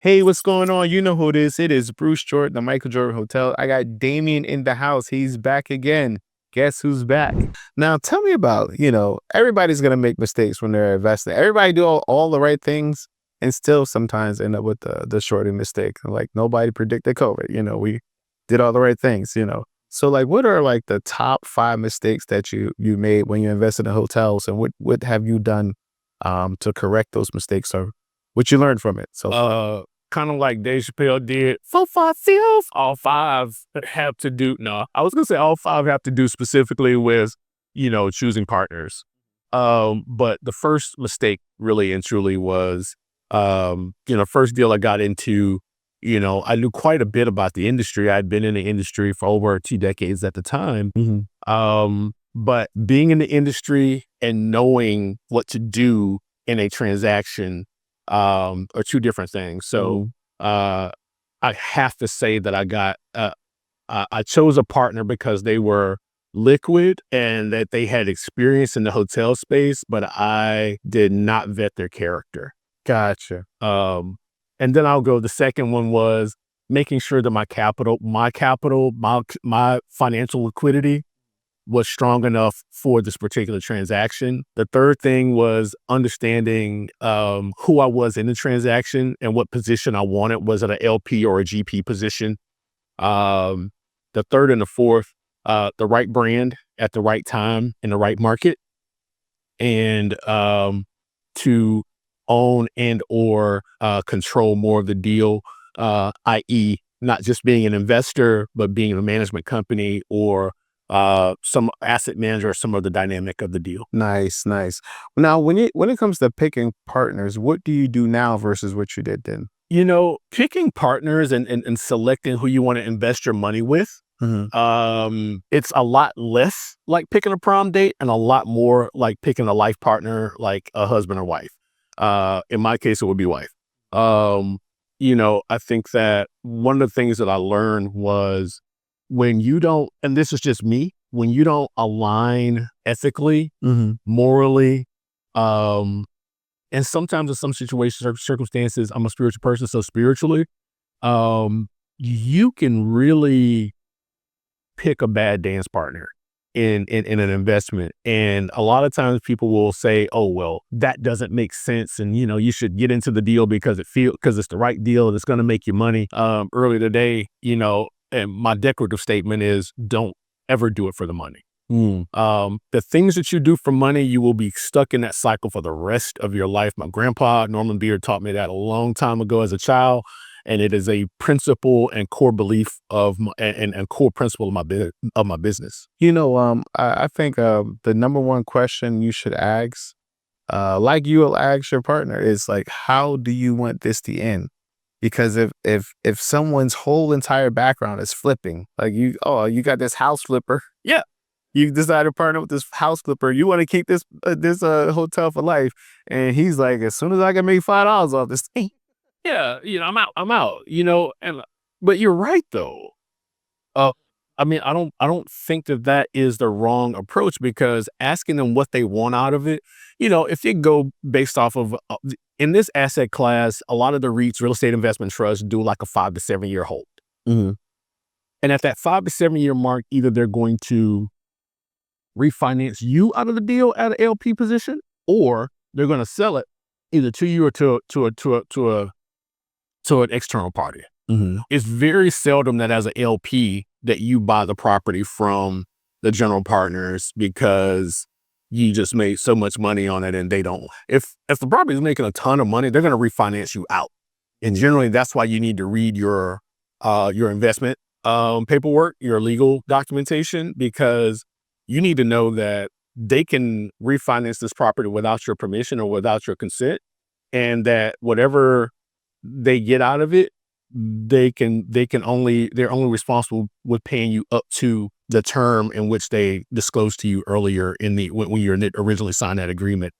Hey, what's going on? You know who it is. It is Bruce Jordan, the Michael Jordan Hotel. I got Damian in the house. He's back again. Guess who's back? Now, tell me about, everybody's going to make mistakes when they're investing. Everybody do all the right things and still sometimes end up with the shorting mistake. Like nobody predicted COVID. We did all the right things. So like, what are like the top 5 mistakes that you made when you invested in hotels, and what have you done to correct those mistakes, or what you learned from it? So Kind of like Dave Chappelle did. 4 5 all five have to do. No, I was gonna say all five have to do specifically with, choosing partners. But the first mistake really and truly was, first deal I got into. I knew quite a bit about the industry. I'd been in the industry for over 2 decades at the time. mhm. But being in the industry and knowing what to do in a transaction are two different things. So uh, I have to say that I chose a partner because they were liquid and that they had experience in the hotel space, but I did not vet their character. Gotcha. And then I'll go. The second one was making sure that my financial liquidity was strong enough for this particular transaction. The third thing was understanding who I was in the transaction and what position I wanted. Was it an LP or a GP position? The third and the fourth, the right brand at the right time in the right market, and to own and or control more of the deal, i.e. not just being an investor, but being a management company or some asset manager or some other dynamic of the deal. Nice, nice. Now, when it comes to picking partners, what do you do now versus what you did then? Picking partners and selecting who you want to invest your money with, Mhm. it's a lot less like picking a prom date and a lot more like picking a life partner, like a husband or wife. In my case, it would be wife. Um, I think that one of the things that I learned was when you don't, and this is just me, when you don't align ethically, Mhm. morally, um, and sometimes in some situations or circumstances, I'm a spiritual person, so spiritually, you can really pick a bad dance partner in an investment. And a lot of times people will say, oh, well, that doesn't make sense. And, you should get into the deal because it's the right deal and it's going to make you money. Earlier today, and my decorative statement is don't ever do it for the money. Mm. The things that you do for money, you will be stuck in that cycle for the rest of your life. My grandpa, Norman Beard, taught me that a long time ago as a child. And it is a principle and core belief and core principle of my business. I think the number one question you should ask, like you will ask your partner, is like, how do you want this to end? Because if someone's whole entire background is flipping, like you got this house flipper. Yeah. You decide to partner with this house flipper. You want to keep this hotel for life, and he's like, as soon as I can make $5 off this thing. Yeah. I'm out, but you're right though. Uh, I don't think that is the wrong approach because asking them what they want out of it, if you go based off of, in this asset class, a lot of the REITs, real estate investment trusts, do like a 5 to 7 year hold. Mhm. And at that 5 to 7 year mark, either they're going to refinance you out of the deal at an LP position, or they're going to sell it either to you or to an external party. Mhm. It's very seldom that as an LP that you buy the property from the general partners because you just made so much money on it and they don't. If the property is making a ton of money, they're going to refinance you out. And generally that's why you need to read your investment paperwork, your legal documentation, because you need to know that they can refinance this property without your permission or without your consent, and that whatever they get out of it, they're only responsible with paying you up to the term in which they disclosed to you earlier when you originally signed that agreement.